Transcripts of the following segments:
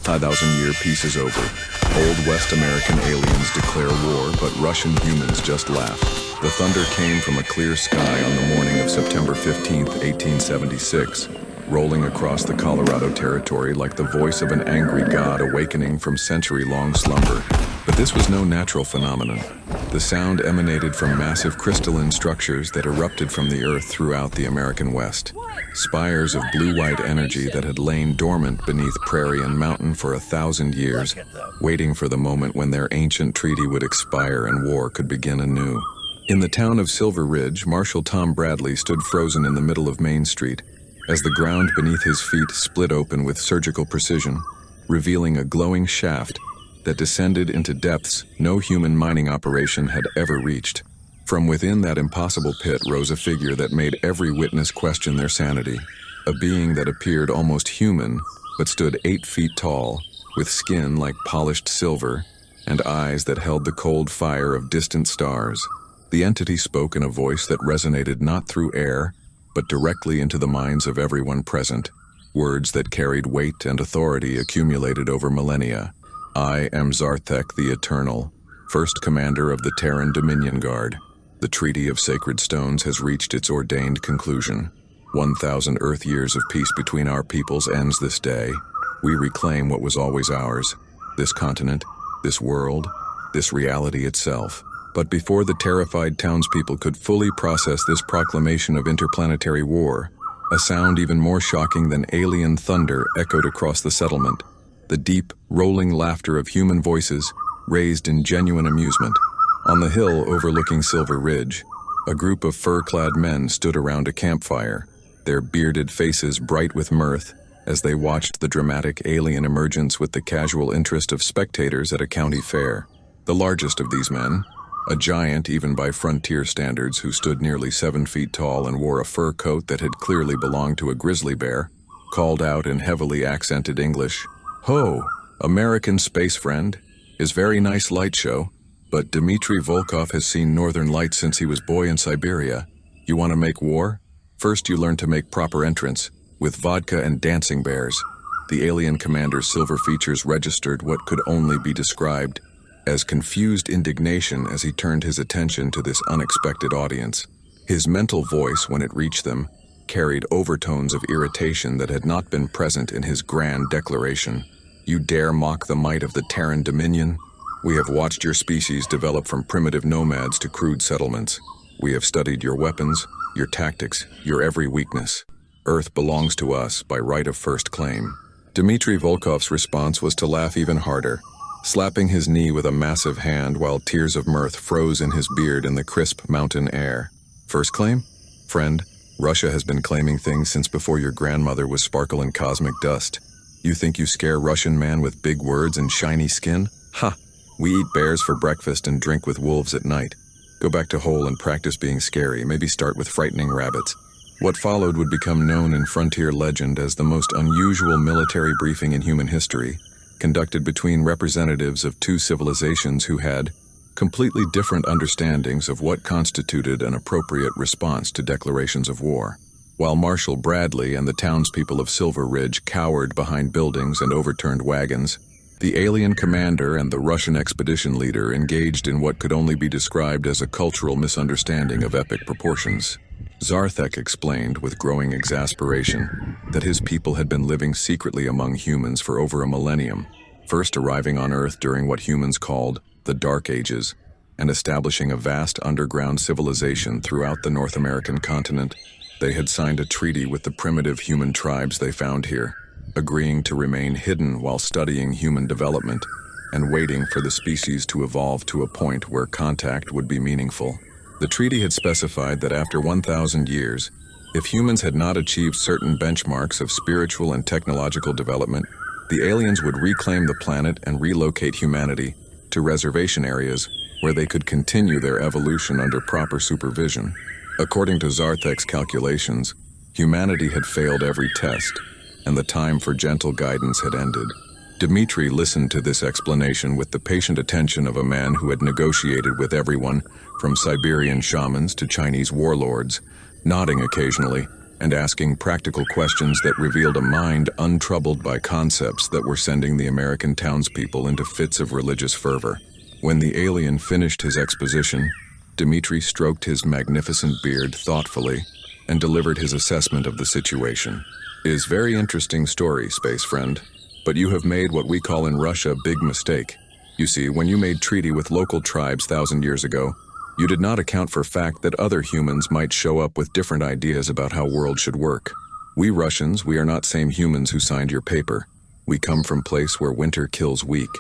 1,000-year peace is over. Old West American aliens declare war, but Russian humans just laugh. The thunder came from a clear sky on the morning of September 15, 1876, rolling across the Colorado Territory like the voice of an angry god awakening from century-long slumber. But this was no natural phenomenon. The sound emanated from massive crystalline structures that erupted from the earth throughout the American West. Spires of blue-white energy that had lain dormant beneath prairie and mountain for 1,000 years, waiting for the moment when their ancient treaty would expire and war could begin anew. In the town of Silver Ridge, Marshal Tom Bradley stood frozen in the middle of Main Street, as the ground beneath his feet split open with surgical precision, revealing a glowing shaft that descended into depths no human mining operation had ever reached. From within that impossible pit rose a figure that made every witness question their sanity, a being that appeared almost human, but stood 8 feet tall, with skin like polished silver, and eyes that held the cold fire of distant stars. The entity spoke in a voice that resonated not through air, but directly into the minds of everyone present, words that carried weight and authority accumulated over millennia. I am Zarthek the Eternal, first commander of the Terran Dominion Guard. The Treaty of Sacred Stones has reached its ordained conclusion. 1,000 Earth years of peace between our peoples ends this day. We reclaim what was always ours, this continent, this world, this reality itself. But before the terrified townspeople could fully process this proclamation of interplanetary war, a sound even more shocking than alien thunder echoed across the settlement. The deep, rolling laughter of human voices, raised in genuine amusement. On the hill overlooking Silver Ridge, a group of fur-clad men stood around a campfire, their bearded faces bright with mirth, as they watched the dramatic alien emergence with the casual interest of spectators at a county fair. The largest of these men, a giant even by frontier standards who stood nearly 7 feet tall and wore a fur coat that had clearly belonged to a grizzly bear, called out in heavily accented English, "Ho, American space friend, is very nice light show, but Dmitry Volkov has seen northern lights since he was boy in Siberia. You want to make war? First you learn to make proper entrance, with vodka and dancing bears." The alien commander's silver features registered what could only be described as confused indignation as he turned his attention to this unexpected audience. His mental voice, when it reached them, carried overtones of irritation that had not been present in his grand declaration. "You dare mock the might of the Terran Dominion? We have watched your species develop from primitive nomads to crude settlements. We have studied your weapons, your tactics, your every weakness. Earth belongs to us by right of first claim." Dmitry Volkov's response was to laugh even harder, slapping his knee with a massive hand while tears of mirth froze in his beard in the crisp mountain air. "First claim? Friend, Russia has been claiming things since before your grandmother was sparkle in cosmic dust. You think you scare Russian man with big words and shiny skin? Ha! We eat bears for breakfast and drink with wolves at night. Go back to hole and practice being scary, maybe start with frightening rabbits." What followed would become known in frontier legend as the most unusual military briefing in human history, conducted between representatives of two civilizations who had completely different understandings of what constituted an appropriate response to declarations of war. While Marshal Bradley and the townspeople of Silver Ridge cowered behind buildings and overturned wagons, the alien commander and the Russian expedition leader engaged in what could only be described as a cultural misunderstanding of epic proportions. Zarthek explained with growing exasperation that his people had been living secretly among humans for over a millennium, first arriving on Earth during what humans called the Dark Ages, and establishing a vast underground civilization throughout the North American continent. They had signed a treaty with the primitive human tribes they found here, agreeing to remain hidden while studying human development and waiting for the species to evolve to a point where contact would be meaningful. The treaty had specified that after 1,000 years, if humans had not achieved certain benchmarks of spiritual and technological development, the aliens would reclaim the planet and relocate humanity to reservation areas where they could continue their evolution under proper supervision. According to Zarthek's calculations, humanity had failed every test, and the time for gentle guidance had ended. Dmitry listened to this explanation with the patient attention of a man who had negotiated with everyone from Siberian shamans to Chinese warlords, nodding occasionally and asking practical questions that revealed a mind untroubled by concepts that were sending the American townspeople into fits of religious fervor. When the alien finished his exposition, Dmitri stroked his magnificent beard thoughtfully and delivered his assessment of the situation. "Is very interesting story, space friend, but you have made what we call in Russia big mistake. You see, when you made treaty with local tribes 1,000 years ago, you did not account for fact that other humans might show up with different ideas about how world should work. We Russians, we are not same humans who signed your paper. We come from place where winter kills weak,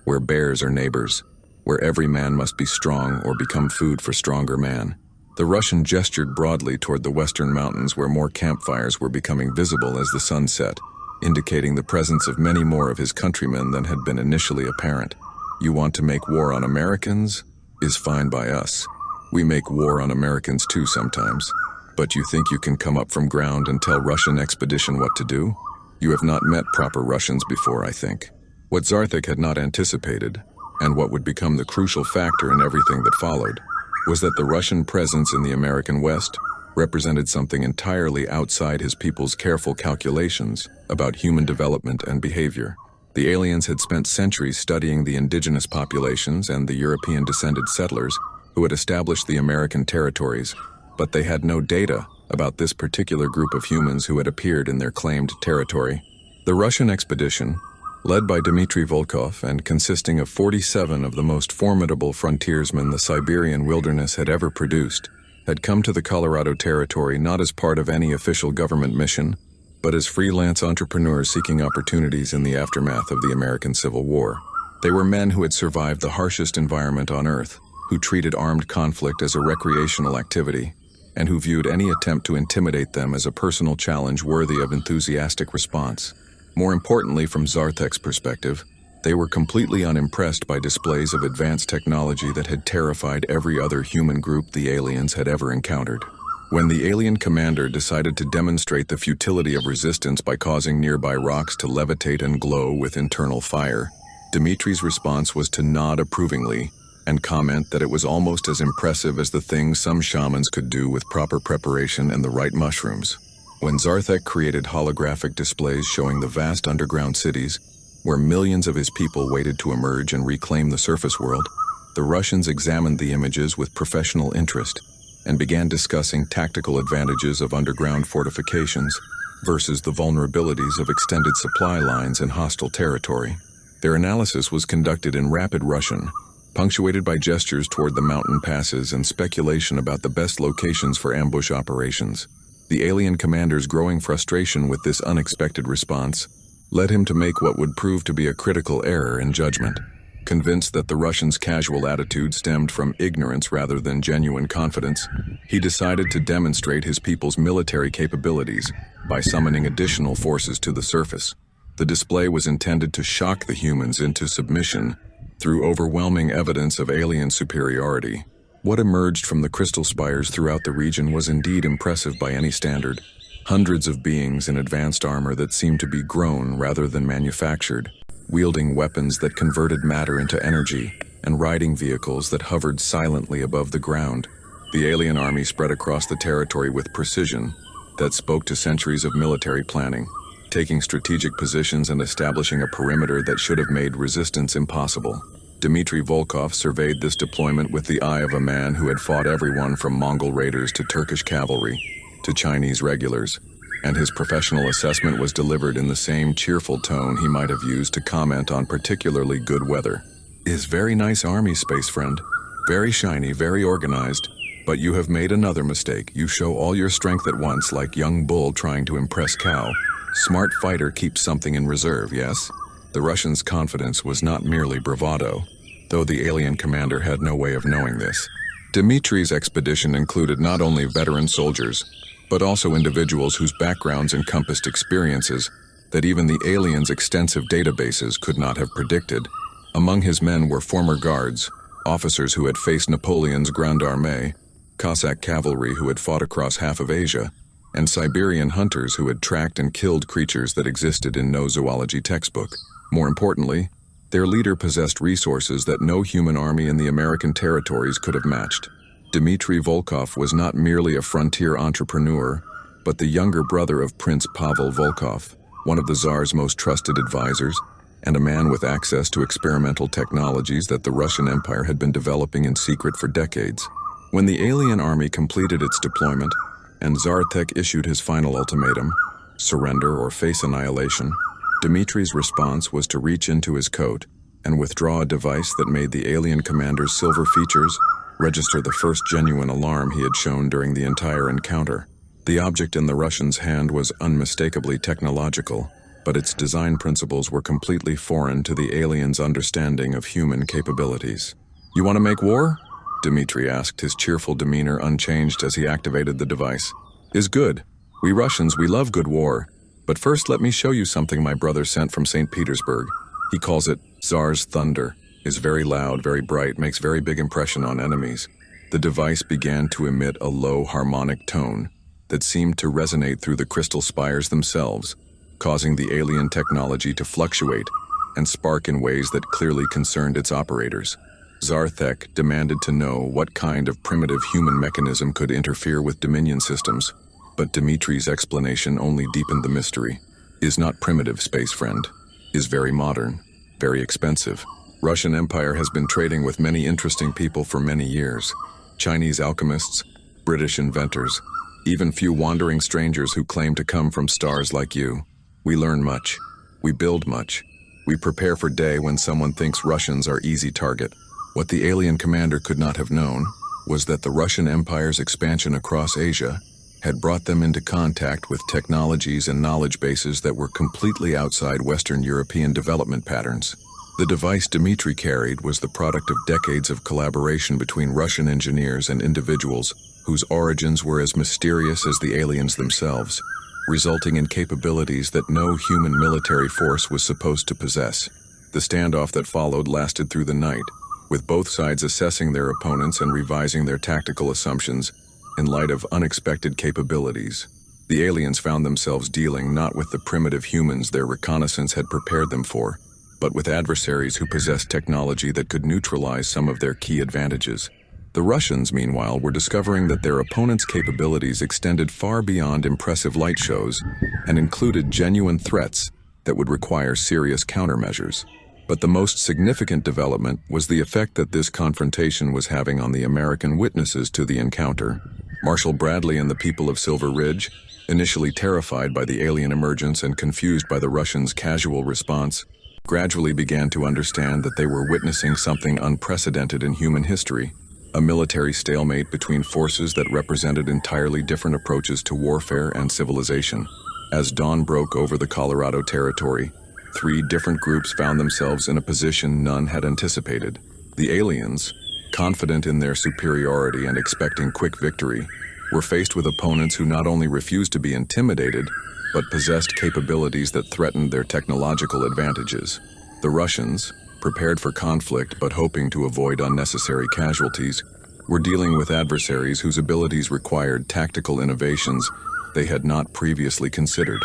where bears are neighbors, where every man must be strong or become food for stronger man." The Russian gestured broadly toward the western mountains where more campfires were becoming visible as the sun set, indicating the presence of many more of his countrymen than had been initially apparent. "You want to make war on Americans? Is fine by us. We make war on Americans too sometimes. But you think you can come up from ground and tell Russian expedition what to do? You have not met proper Russians before, I think." What Zarthik had not anticipated, and what would become the crucial factor in everything that followed, was that the Russian presence in the American West represented something entirely outside his people's careful calculations about human development and behavior. The aliens had spent centuries studying the indigenous populations and the European-descended settlers who had established the American territories, but they had no data about this particular group of humans who had appeared in their claimed territory. The Russian expedition, led by Dmitry Volkov and consisting of 47 of the most formidable frontiersmen the Siberian wilderness had ever produced, had come to the Colorado Territory not as part of any official government mission, but as freelance entrepreneurs seeking opportunities in the aftermath of the American Civil War. They were men who had survived the harshest environment on Earth, who treated armed conflict as a recreational activity, and who viewed any attempt to intimidate them as a personal challenge worthy of enthusiastic response. More importantly, from Zartek's perspective, they were completely unimpressed by displays of advanced technology that had terrified every other human group the aliens had ever encountered. When the alien commander decided to demonstrate the futility of resistance by causing nearby rocks to levitate and glow with internal fire, Dmitri's response was to nod approvingly and comment that it was almost as impressive as the things some shamans could do with proper preparation and the right mushrooms. When Zarthek created holographic displays showing the vast underground cities, where millions of his people waited to emerge and reclaim the surface world, the Russians examined the images with professional interest and began discussing tactical advantages of underground fortifications versus the vulnerabilities of extended supply lines in hostile territory. Their analysis was conducted in rapid Russian, punctuated by gestures toward the mountain passes and speculation about the best locations for ambush operations. The alien commander's growing frustration with this unexpected response led him to make what would prove to be a critical error in judgment. Convinced that the Russians' casual attitude stemmed from ignorance rather than genuine confidence, he decided to demonstrate his people's military capabilities by summoning additional forces to the surface. The display was intended to shock the humans into submission through overwhelming evidence of alien superiority. What emerged from the crystal spires throughout the region was indeed impressive by any standard. Hundreds of beings in advanced armor that seemed to be grown rather than manufactured, wielding weapons that converted matter into energy, and riding vehicles that hovered silently above the ground. The alien army spread across the territory with precision that spoke to centuries of military planning, taking strategic positions and establishing a perimeter that should have made resistance impossible. Dmitry Volkov surveyed this deployment with the eye of a man who had fought everyone from Mongol raiders to Turkish cavalry to Chinese regulars, and his professional assessment was delivered in the same cheerful tone he might have used to comment on particularly good weather. "Is very nice army, space friend. Very shiny, very organized. But you have made another mistake. You show all your strength at once like young bull trying to impress cow. Smart fighter keeps something in reserve, yes?" The Russian's confidence was not merely bravado, though the alien commander had no way of knowing this. Dmitri's expedition included not only veteran soldiers, but also individuals whose backgrounds encompassed experiences that even the aliens' extensive databases could not have predicted. Among his men were former guards, officers who had faced Napoleon's Grande Armée, Cossack cavalry who had fought across half of Asia, and Siberian hunters who had tracked and killed creatures that existed in no zoology textbook. More importantly, their leader possessed resources that no human army in the American territories could have matched. Dmitry Volkov was not merely a frontier entrepreneur, but the younger brother of Prince Pavel Volkov, one of the Tsar's most trusted advisors, and a man with access to experimental technologies that the Russian Empire had been developing in secret for decades. When the alien army completed its deployment, and Zartek issued his final ultimatum, surrender or face annihilation, Dmitri's response was to reach into his coat and withdraw a device that made the alien commander's silver features register the first genuine alarm he had shown during the entire encounter. The object in the Russian's hand was unmistakably technological, but its design principles were completely foreign to the alien's understanding of human capabilities. "You want to make war?" Dmitri asked, his cheerful demeanor unchanged as he activated the device. "Is good. We Russians, we love good war. But first let me show you something my brother sent from St. Petersburg. He calls it Tsar's Thunder. Is very loud, very bright, makes very big impression on enemies." The device began to emit a low harmonic tone that seemed to resonate through the crystal spires themselves, causing the alien technology to fluctuate and spark in ways that clearly concerned its operators. Zartek demanded to know what kind of primitive human mechanism could interfere with Dominion systems, but Dmitri's explanation only deepened the mystery. Is not primitive, space friend. Is very modern, very expensive. Russian Empire has been trading with many interesting people for many years. Chinese alchemists, British inventors, even few wandering strangers who claim to come from stars like you. We learn much. We build much. We prepare for day when someone thinks Russians are easy target. What the alien commander could not have known was that the Russian Empire's expansion across Asia had brought them into contact with technologies and knowledge bases that were completely outside Western European development patterns. The device Dmitri carried was the product of decades of collaboration between Russian engineers and individuals whose origins were as mysterious as the aliens themselves, resulting in capabilities that no human military force was supposed to possess. The standoff that followed lasted through the night, with both sides assessing their opponents and revising their tactical assumptions in light of unexpected capabilities. The aliens found themselves dealing not with the primitive humans their reconnaissance had prepared them for, but with adversaries who possessed technology that could neutralize some of their key advantages. The Russians, meanwhile, were discovering that their opponents' capabilities extended far beyond impressive light shows and included genuine threats that would require serious countermeasures. But the most significant development was the effect that this confrontation was having on the American witnesses to the encounter. Marshal Bradley and the people of Silver Ridge, initially terrified by the alien emergence and confused by the Russians' casual response, gradually began to understand that they were witnessing something unprecedented in human history, a military stalemate between forces that represented entirely different approaches to warfare and civilization. As dawn broke over the Colorado Territory, three different groups found themselves in a position none had anticipated. The aliens, confident in their superiority and expecting quick victory, were faced with opponents who not only refused to be intimidated, but possessed capabilities that threatened their technological advantages. The Russians, prepared for conflict but hoping to avoid unnecessary casualties, were dealing with adversaries whose abilities required tactical innovations they had not previously considered.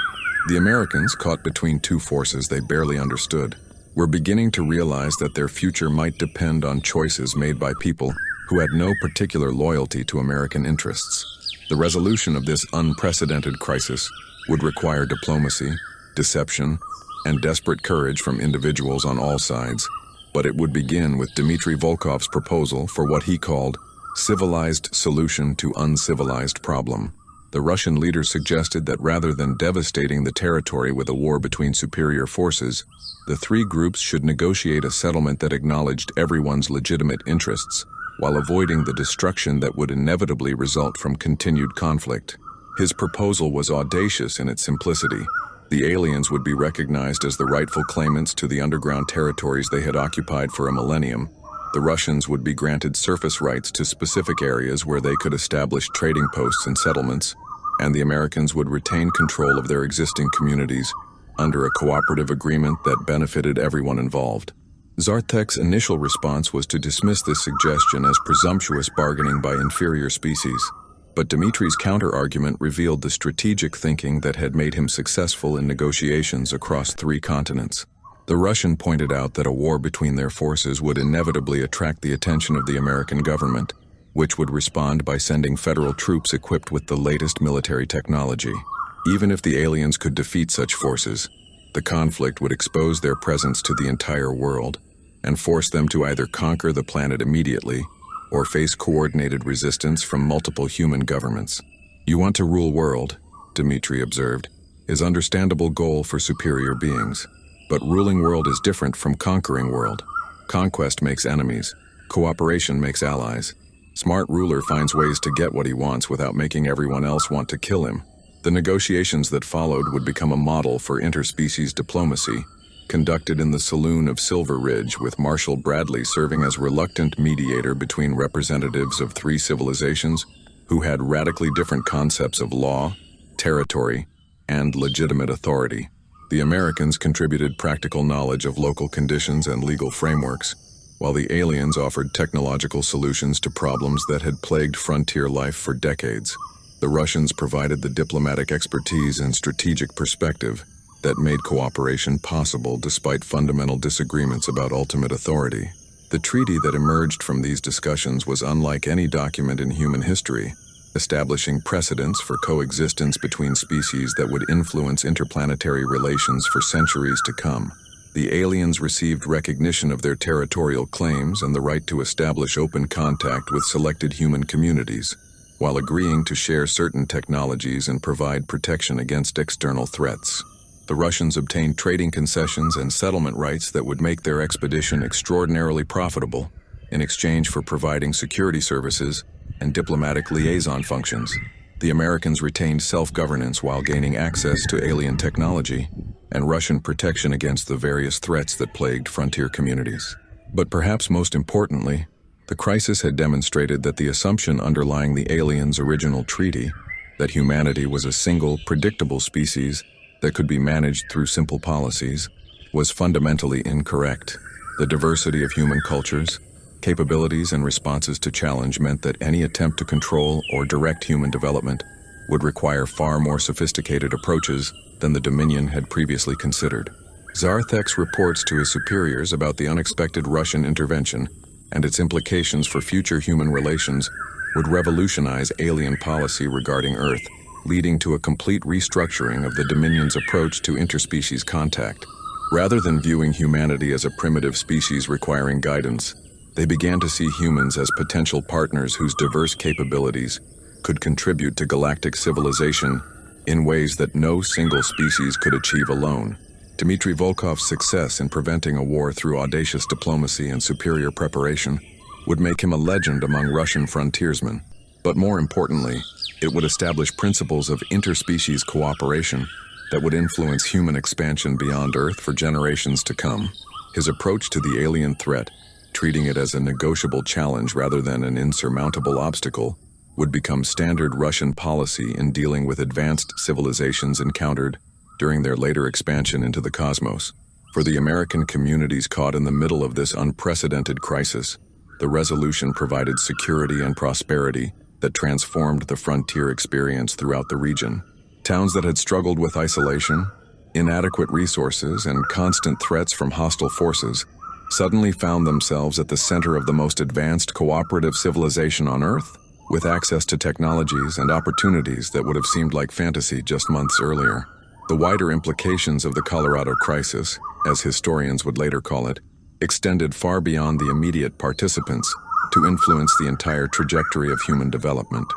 The Americans, caught between two forces they barely understood, were beginning to realize that their future might depend on choices made by people who had no particular loyalty to American interests. The resolution of this unprecedented crisis would require diplomacy, deception, and desperate courage from individuals on all sides, but it would begin with Dmitri Volkov's proposal for what he called civilized solution to uncivilized problem. The Russian leader suggested that rather than devastating the territory with a war between superior forces, the three groups should negotiate a settlement that acknowledged everyone's legitimate interests, while avoiding the destruction that would inevitably result from continued conflict. His proposal was audacious in its simplicity. The aliens would be recognized as the rightful claimants to the underground territories they had occupied for a millennium. The Russians would be granted surface rights to specific areas where they could establish trading posts and settlements, and the Americans would retain control of their existing communities under a cooperative agreement that benefited everyone involved. Zartek's initial response was to dismiss this suggestion as presumptuous bargaining by inferior species. But Dmitri's counter-argument revealed the strategic thinking that had made him successful in negotiations across 3 continents. The Russian pointed out that a war between their forces would inevitably attract the attention of the American government, which would respond by sending federal troops equipped with the latest military technology. Even if the aliens could defeat such forces, the conflict would expose their presence to the entire world and force them to either conquer the planet immediately or face coordinated resistance from multiple human governments. "You want to rule world," Dmitri observed, "is understandable goal for superior beings. But ruling world is different from conquering world. Conquest makes enemies. Cooperation makes allies. Smart ruler finds ways to get what he wants without making everyone else want to kill him." The negotiations that followed would become a model for interspecies diplomacy, conducted in the saloon of Silver Ridge, with Marshal Bradley serving as reluctant mediator between representatives of three civilizations who had radically different concepts of law, territory, and legitimate authority. The Americans contributed practical knowledge of local conditions and legal frameworks, while the aliens offered technological solutions to problems that had plagued frontier life for decades. The Russians provided the diplomatic expertise and strategic perspective that made cooperation possible despite fundamental disagreements about ultimate authority. The treaty that emerged from these discussions was unlike any document in human history, establishing precedents for coexistence between species that would influence interplanetary relations for centuries to come. The aliens received recognition of their territorial claims and the right to establish open contact with selected human communities, while agreeing to share certain technologies and provide protection against external threats. The Russians obtained trading concessions and settlement rights that would make their expedition extraordinarily profitable in exchange for providing security services and diplomatic liaison functions. The Americans retained self-governance while gaining access to alien technology and Russian protection against the various threats that plagued frontier communities. But perhaps most importantly, the crisis had demonstrated that the assumption underlying the aliens' original treaty, that humanity was a single, predictable species that could be managed through simple policies, was fundamentally incorrect. The diversity of human cultures, capabilities, and responses to challenge meant that any attempt to control or direct human development would require far more sophisticated approaches than the Dominion had previously considered. Zarthek's reports to his superiors about the unexpected Russian intervention and its implications for future human relations would revolutionize alien policy regarding Earth, leading to a complete restructuring of the Dominion's approach to interspecies contact. Rather than viewing humanity as a primitive species requiring guidance, they began to see humans as potential partners whose diverse capabilities could contribute to galactic civilization in ways that no single species could achieve alone. Dmitry Volkov's success in preventing a war through audacious diplomacy and superior preparation would make him a legend among Russian frontiersmen. But more importantly, it would establish principles of interspecies cooperation that would influence human expansion beyond Earth for generations to come. His approach to the alien threat, treating it as a negotiable challenge rather than an insurmountable obstacle, would become standard Russian policy in dealing with advanced civilizations encountered during their later expansion into the cosmos. For the American communities caught in the middle of this unprecedented crisis, the resolution provided security and prosperity that transformed the frontier experience throughout the region. Towns that had struggled with isolation, inadequate resources, and constant threats from hostile forces suddenly found themselves at the center of the most advanced cooperative civilization on Earth, with access to technologies and opportunities that would have seemed like fantasy just months earlier. The wider implications of the Colorado crisis, as historians would later call it, extended far beyond the immediate participants to influence the entire trajectory of human development.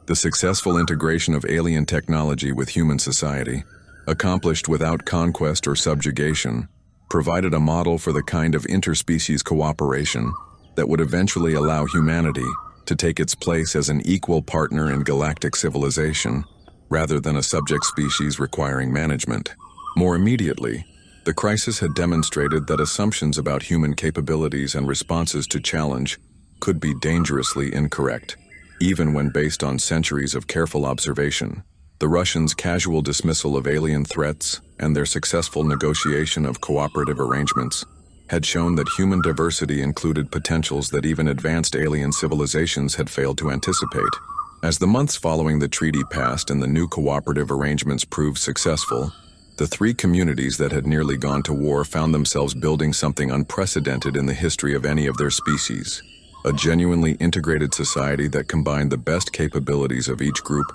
The successful integration of alien technology with human society, accomplished without conquest or subjugation, provided a model for the kind of interspecies cooperation that would eventually allow humanity to take its place as an equal partner in galactic civilization, rather than a subject species requiring management. More immediately, the crisis had demonstrated that assumptions about human capabilities and responses to challenge could be dangerously incorrect, even when based on centuries of careful observation. The Russians' casual dismissal of alien threats and their successful negotiation of cooperative arrangements had shown that human diversity included potentials that even advanced alien civilizations had failed to anticipate. As the months following the treaty passed and the new cooperative arrangements proved successful, the three communities that had nearly gone to war found themselves building something unprecedented in the history of any of their species. a genuinely integrated society that combined the best capabilities of each group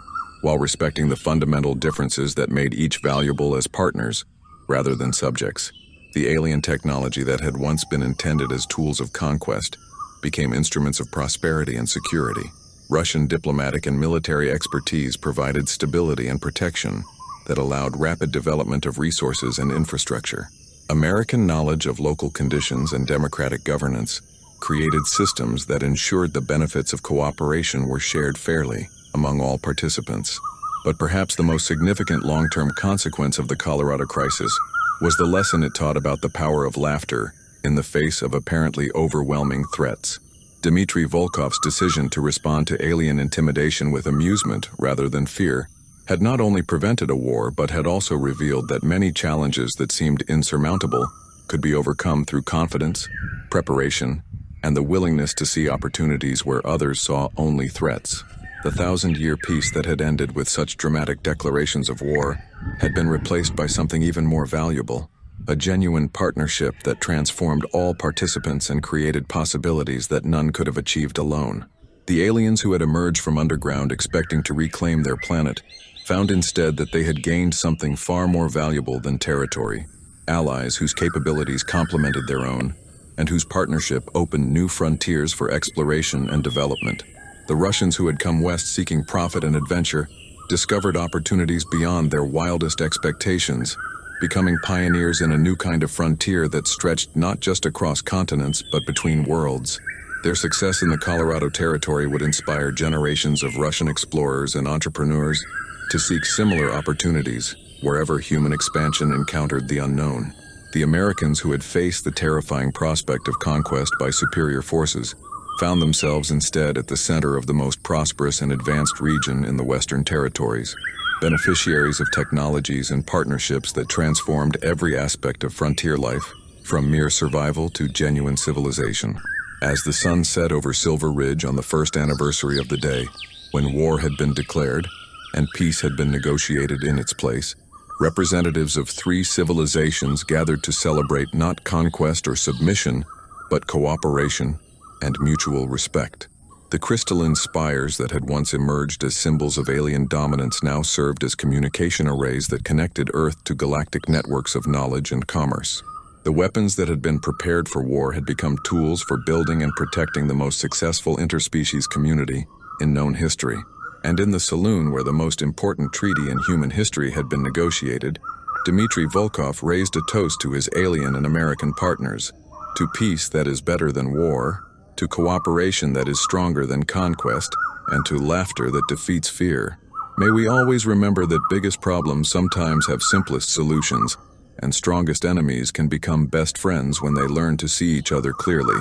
while respecting the fundamental differences that made each valuable as partners rather than subjects. The alien technology that had once been intended as tools of conquest became instruments of prosperity and security. Russian diplomatic and military expertise provided stability and protection that allowed rapid development of resources and infrastructure. American knowledge of local conditions and democratic governance created systems that ensured the benefits of cooperation were shared fairly among all participants. But perhaps the most significant long-term consequence of the Colorado crisis was the lesson it taught about the power of laughter in the face of apparently overwhelming threats. Dmitry Volkov's decision to respond to alien intimidation with amusement rather than fear had not only prevented a war but had also revealed that many challenges that seemed insurmountable could be overcome through confidence, preparation, and the willingness to see opportunities where others saw only threats. The thousand-year peace that had ended with such dramatic declarations of war had been replaced by something even more valuable, a genuine partnership that transformed all participants and created possibilities that none could have achieved alone. The aliens who had emerged from underground expecting to reclaim their planet found instead that they had gained something far more valuable than territory, allies whose capabilities complemented their own, and whose partnership opened new frontiers for exploration and development. The Russians who had come west seeking profit and adventure discovered opportunities beyond their wildest expectations, becoming pioneers in a new kind of frontier that stretched not just across continents but between worlds. Their success in the Colorado territory would inspire generations of Russian explorers and entrepreneurs to seek similar opportunities wherever human expansion encountered the unknown. The Americans who had faced the terrifying prospect of conquest by superior forces found themselves instead at the center of the most prosperous and advanced region in the Western Territories, beneficiaries of technologies and partnerships that transformed every aspect of frontier life, from mere survival to genuine civilization. As the sun set over Silver Ridge on the first anniversary of the day, when war had been declared and peace had been negotiated in its place, representatives of three civilizations gathered to celebrate not conquest or submission, but cooperation and mutual respect. The crystalline spires that had once emerged as symbols of alien dominance now served as communication arrays that connected Earth to galactic networks of knowledge and commerce. The weapons that had been prepared for war had become tools for building and protecting the most successful interspecies community in known history. And in the saloon where the most important treaty in human history had been negotiated, Dmitry Volkov raised a toast to his alien and American partners, to peace that is better than war, to cooperation that is stronger than conquest, and to laughter that defeats fear. May we always remember that biggest problems sometimes have simplest solutions, and strongest enemies can become best friends when they learn to see each other clearly.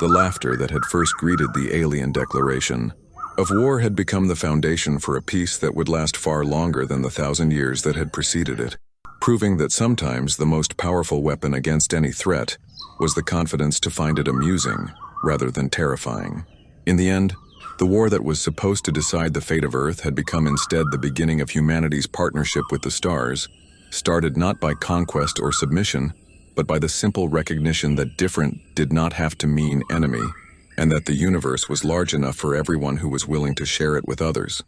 The laughter that had first greeted the alien declaration of war had become the foundation for a peace that would last far longer than the 1,000 years that had preceded it, proving that sometimes the most powerful weapon against any threat was the confidence to find it amusing rather than terrifying. In the end, the war that was supposed to decide the fate of Earth had become instead the beginning of humanity's partnership with the stars, started not by conquest or submission, but by the simple recognition that different did not have to mean enemy, and that the universe was large enough for everyone who was willing to share it with others.